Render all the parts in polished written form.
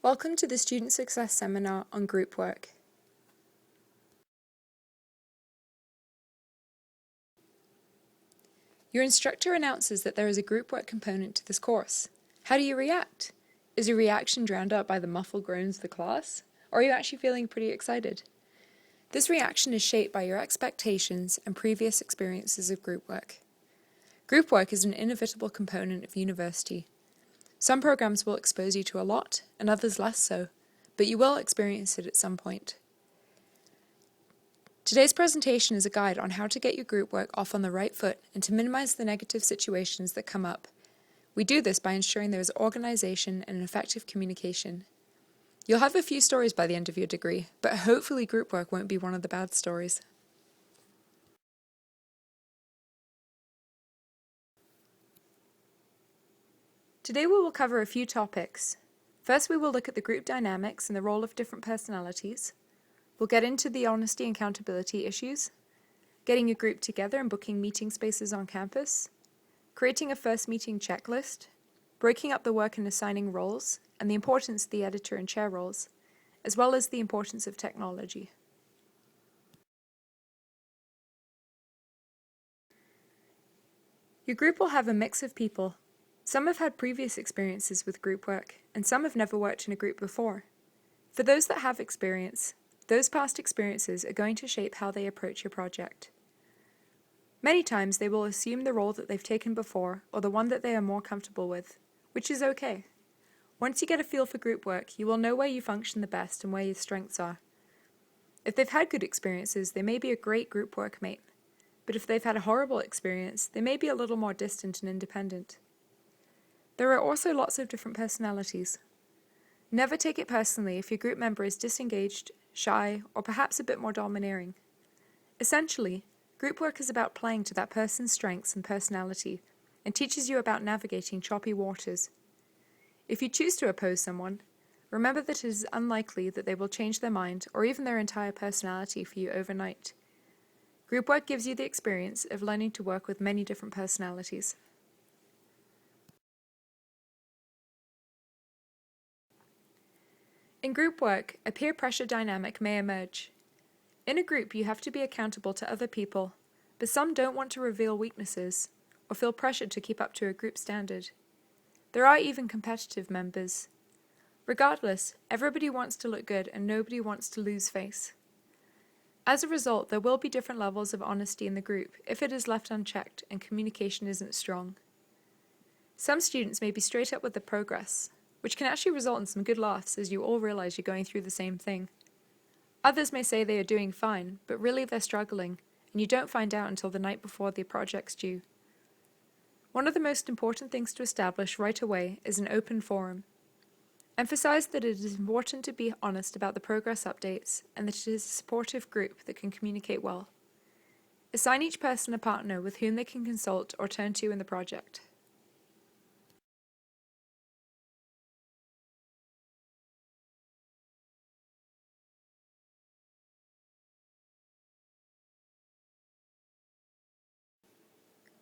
Welcome to the Student Success Seminar on Group Work. Your instructor announces that there is a group work component to this course. How do you react? Is your reaction drowned out by the muffled groans of the class? Or are you actually feeling pretty excited? This reaction is shaped by your expectations and previous experiences of group work. Group work is an inevitable component of university. Some programs will expose you to a lot, and others less so, but you will experience it at some point. Today's presentation is a guide on how to get your group work off on the right foot and to minimize the negative situations that come up. We do this by ensuring there is organization and effective communication. You'll have a few stories by the end of your degree, but hopefully group work won't be one of the bad stories. Today we will cover a few topics. First, we will look at the group dynamics and the role of different personalities. We'll get into the honesty and accountability issues, getting a group together and booking meeting spaces on campus, creating a first meeting checklist, breaking up the work and assigning roles, and the importance of the editor and chair roles, as well as the importance of technology. Your group will have a mix of people. Some have had previous experiences with group work, and some have never worked in a group before. For those that have experience, those past experiences are going to shape how they approach your project. Many times they will assume the role that they've taken before or the one that they are more comfortable with, which is okay. Once you get a feel for group work, you will know where you function the best and where your strengths are. If they've had good experiences, they may be a great group workmate, but if they've had a horrible experience, they may be a little more distant and independent. There are also lots of different personalities. Never take it personally if your group member is disengaged, shy, or perhaps a bit more domineering. Essentially, group work is about playing to that person's strengths and personality, and teaches you about navigating choppy waters. If you choose to oppose someone, remember that it is unlikely that they will change their mind or even their entire personality for you overnight. Group work gives you the experience of learning to work with many different personalities. In group work, a peer pressure dynamic may emerge. In a group, you have to be accountable to other people, but some don't want to reveal weaknesses or feel pressured to keep up to a group standard. There are even competitive members. Regardless, everybody wants to look good and nobody wants to lose face. As a result, there will be different levels of honesty in the group if it is left unchecked and communication isn't strong. Some students may be straight up with the progress, which can actually result in some good laughs as you all realize you're going through the same thing. Others may say they are doing fine, but really they're struggling, and you don't find out until the night before the project's due. One of the most important things to establish right away is an open forum. Emphasize that it is important to be honest about the progress updates and that it is a supportive group that can communicate well. Assign each person a partner with whom they can consult or turn to in the project.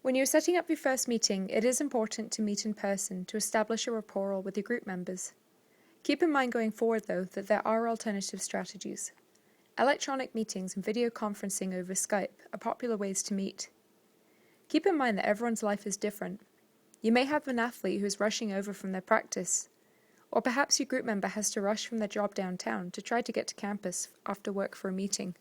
When you're setting up your first meeting, it is important to meet in person to establish a rapport with your group members. Keep in mind going forward, though, that there are alternative strategies. Electronic meetings and video conferencing over Skype are popular ways to meet. Keep in mind that everyone's life is different. You may have an athlete who is rushing over from their practice, or perhaps your group member has to rush from their job downtown to try to get to campus after work for a meeting.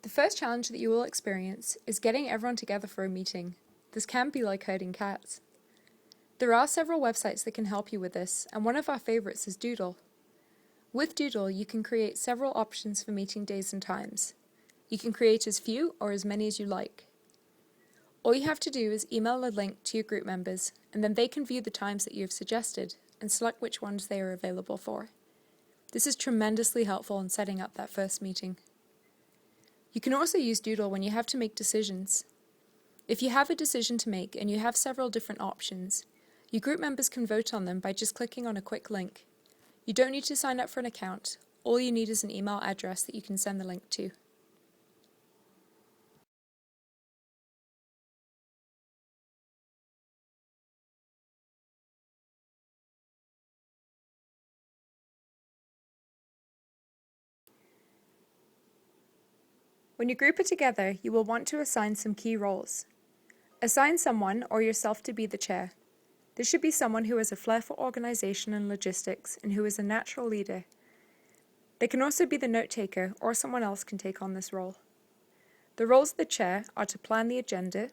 The first challenge that you will experience is getting everyone together for a meeting. This can be like herding cats. There are several websites that can help you with this, and one of our favorites is Doodle. With Doodle, you can create several options for meeting days and times. You can create as few or as many as you like. All you have to do is email a link to your group members, and then they can view the times that you have suggested and select which ones they are available for. This is tremendously helpful in setting up that first meeting. You can also use Doodle when you have to make decisions. If you have a decision to make and you have several different options, your group members can vote on them by just clicking on a quick link. You don't need to sign up for an account. All you need is an email address that you can send the link to. When your group are together, you will want to assign some key roles. Assign someone or yourself to be the chair. This should be someone who has a flair for organisation and logistics and who is a natural leader. They can also be the note taker, or someone else can take on this role. The roles of the chair are to plan the agenda,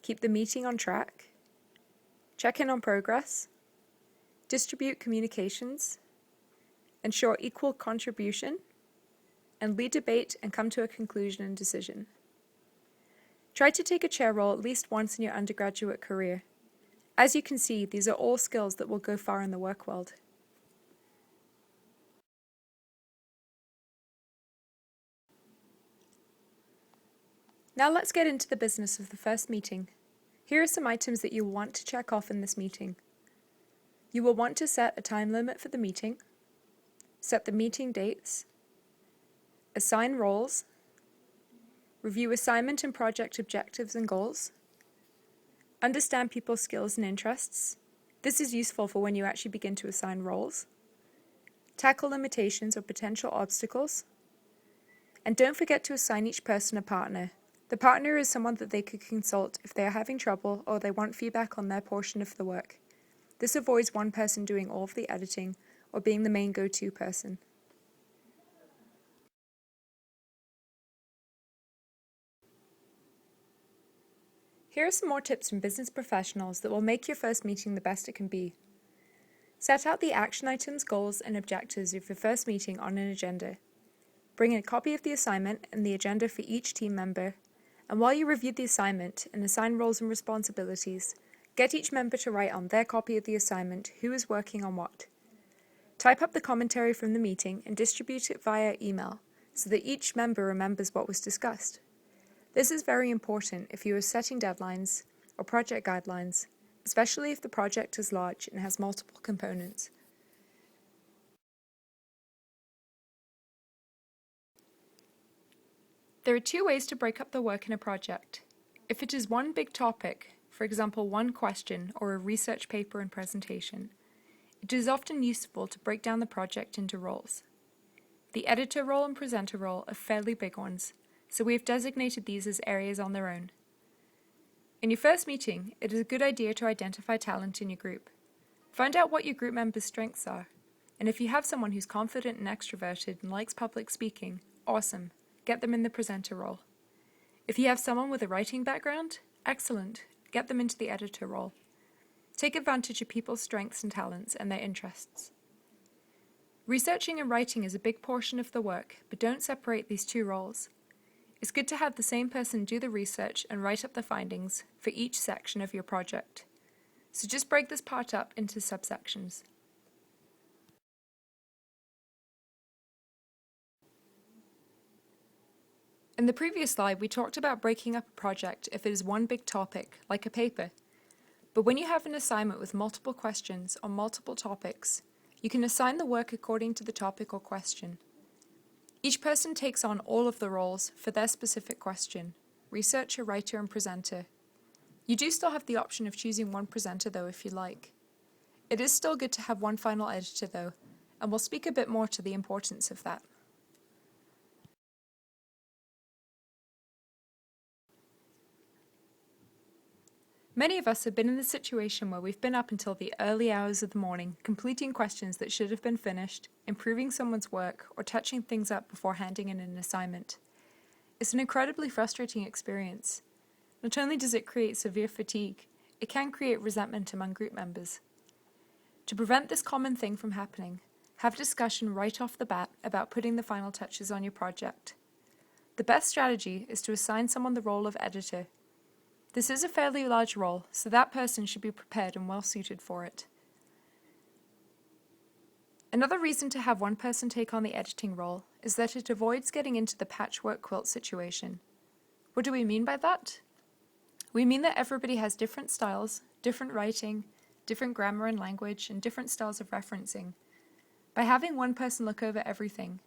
keep the meeting on track, check in on progress, distribute communications, ensure equal contribution, and lead debate and come to a conclusion and decision. Try to take a chair role at least once in your undergraduate career. As you can see, these are all skills that will go far in the work world. Now let's get into the business of the first meeting. Here are some items that you'll want to check off in this meeting. You will want to set a time limit for the meeting, set the meeting dates, assign roles, review assignment and project objectives and goals, understand people's skills and interests. This is useful for when you actually begin to assign roles, tackle limitations or potential obstacles, and don't forget to assign each person a partner. The partner is someone that they could consult if they are having trouble or they want feedback on their portion of the work. This avoids one person doing all of the editing or being the main go-to person. Here are some more tips from business professionals that will make your first meeting the best it can be. Set out the action items, goals, and objectives of your first meeting on an agenda. Bring a copy of the assignment and the agenda for each team member, and while you review the assignment and assign roles and responsibilities, get each member to write on their copy of the assignment who is working on what. Type up the commentary from the meeting and distribute it via email so that each member remembers what was discussed. This is very important if you are setting deadlines or project guidelines, especially if the project is large and has multiple components. There are two ways to break up the work in a project. If it is one big topic, for example one question or a research paper and presentation, it is often useful to break down the project into roles. The editor role and presenter role are fairly big ones, so we have designated these as areas on their own. In your first meeting, it is a good idea to identify talent in your group. Find out what your group members' strengths are, and if you have someone who's confident and extroverted and likes public speaking, awesome, get them in the presenter role. If you have someone with a writing background, excellent, get them into the editor role. Take advantage of people's strengths and talents and their interests. Researching and writing is a big portion of the work, but don't separate these two roles. It's good to have the same person do the research and write up the findings for each section of your project. So just break this part up into subsections. In the previous slide, we talked about breaking up a project if it is one big topic, like a paper. But when you have an assignment with multiple questions on multiple topics, you can assign the work according to the topic or question. Each person takes on all of the roles for their specific question: researcher, writer, and presenter. You do still have the option of choosing one presenter though if you like. It is still good to have one final editor though, and we'll speak a bit more to the importance of that. Many of us have been in the situation where we've been up until the early hours of the morning, completing questions that should have been finished, improving someone's work, or touching things up before handing in an assignment. It's an incredibly frustrating experience. Not only does it create severe fatigue, it can create resentment among group members. To prevent this common thing from happening, have a discussion right off the bat about putting the final touches on your project. The best strategy is to assign someone the role of editor. This is a fairly large role, so that person should be prepared and well suited for it. Another reason to have one person take on the editing role is that it avoids getting into the patchwork quilt situation. What do we mean by that? We mean that everybody has different styles, different writing, different grammar and language, and different styles of referencing. By having one person look over everything,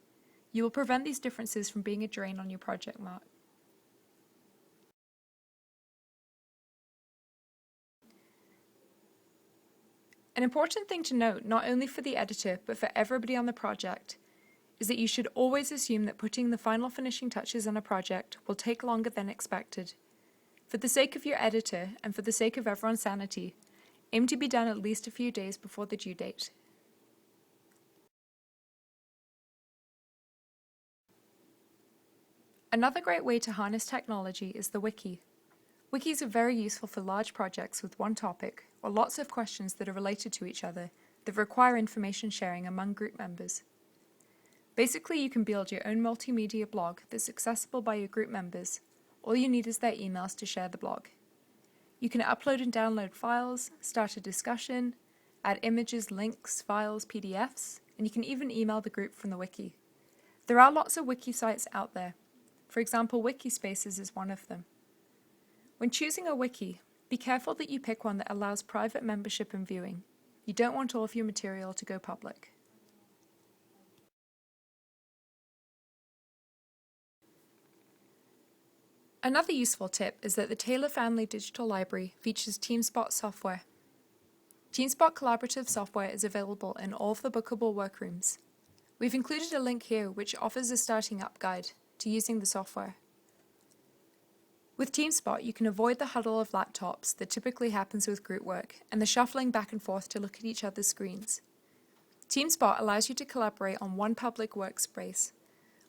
you will prevent these differences from being a drain on your project mark. An important thing to note, not only for the editor, but for everybody on the project, is that you should always assume that putting the final finishing touches on a project will take longer than expected. For the sake of your editor and for the sake of everyone's sanity, aim to be done at least a few days before the due date. Another great way to harness technology is the wiki. Wikis are very useful for large projects with one topic or lots of questions that are related to each other that require information sharing among group members. Basically, you can build your own multimedia blog that's accessible by your group members. All you need is their emails to share the blog. You can upload and download files, start a discussion, add images, links, files, PDFs, and you can even email the group from the wiki. There are lots of wiki sites out there. For example, Wikispaces is one of them. When choosing a wiki, be careful that you pick one that allows private membership and viewing. You don't want all of your material to go public. Another useful tip is that the Taylor Family Digital Library features TeamSpot software. TeamSpot collaborative software is available in all of the bookable workrooms. We've included a link here which offers a starting up guide to using the software. With TeamSpot, you can avoid the huddle of laptops that typically happens with group work and the shuffling back and forth to look at each other's screens. TeamSpot allows you to collaborate on one public workspace.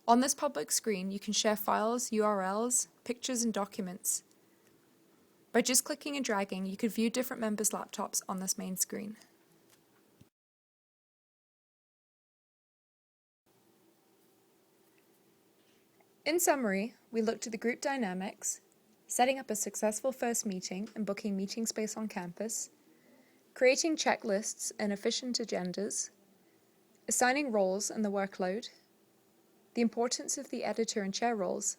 On this public screen, you can share files, URLs, pictures, and documents. By just clicking and dragging, you could view different members' laptops on this main screen. In summary, we looked at the group dynamics, setting up a successful first meeting and booking meeting space on campus, creating checklists and efficient agendas, assigning roles and the workload, the importance of the editor and chair roles,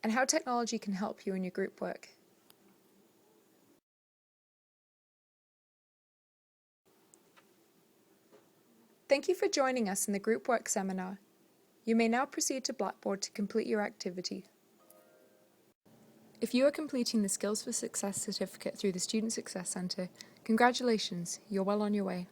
and how technology can help you in your group work. Thank you for joining us in the group work seminar. You may now proceed to Blackboard to complete your activity. If you are completing the Skills for Success certificate through the Student Success Centre, congratulations, you're well on your way.